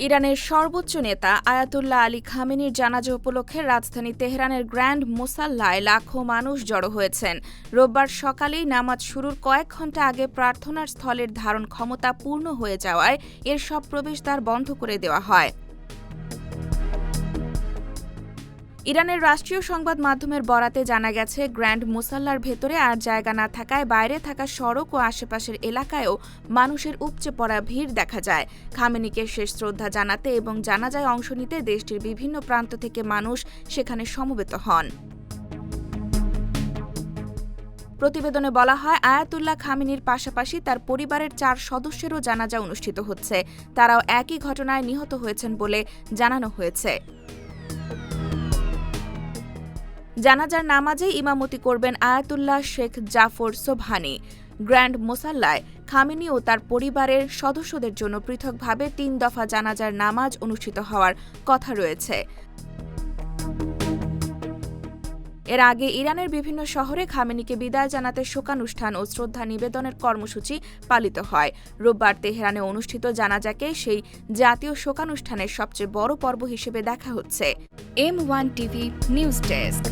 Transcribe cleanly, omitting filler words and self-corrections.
ইরানের সর্বোচ্চ নেতা আয়াতুল্লাহ আলী খামেনির জানাজা উপলক্ষে রাজধানী তেহরানের গ্র্যান্ড মুসাল্লায় লাখো মানুষ জড়ো হয়েছেন। রোববার সকালেই নামাজ শুরুর কয়েক ঘণ্টা আগে প্রার্থনার স্থলের ধারণ ক্ষমতা পূর্ণ হয়ে যাওয়ায় এর সব প্রবেশদ্বার বন্ধ করে দেওয়া হয়। ইরানের রাষ্ট্রীয় সংবাদ মাধ্যমের বরাতে জানা গেছে, গ্র্যান্ড মুসাল্লার ভেতরে আর জায়গা না থাকায় বাইরে থাকা সড়ক ও আশেপাশের এলাকায়ও মানুষের উপচে পড়া ভিড় দেখা যায়। খামেনিকে শেষ শ্রদ্ধা জানাতে এবং জানাজায় অংশ নিতে দেশটির বিভিন্ন প্রান্ত থেকে মানুষ সেখানে সমবেত হন। প্রতিবেদনে বলা হয়, আয়াতুল্লাহ খামেনির পাশাপাশি তার পরিবারের 4 সদস্যেরও জানাজা অনুষ্ঠিত হচ্ছে। তারাও একই ঘটনায় নিহত হয়েছেন বলে জানানো হয়েছে। জানাজার নামাজে ইমামতি করবেন Ayatollah Sheikh Jafar Sobhani. Grand মুসাল্লায় খামেনি ও তার পরিবারের সদস্যদের জন্য পৃথকভাবে 3 দফা জানাজার নামাজ অনুষ্ঠিত হওয়ার কথা রয়েছে। এর আগে ইরানের বিভিন্ন শহরে খামেনিকে বিদায় জানাতে শোকানুষ্ঠান ও শ্রদ্ধা নিবেদনের কর্মসূচি পালিত হয়। রোববার তেহরানে অনুষ্ঠিত জানাজাকে সেই জাতীয় শোকানুষ্ঠানের সবচেয়ে বড় পর্ব হিসেবে দেখা হচ্ছে। M1 TV news desk.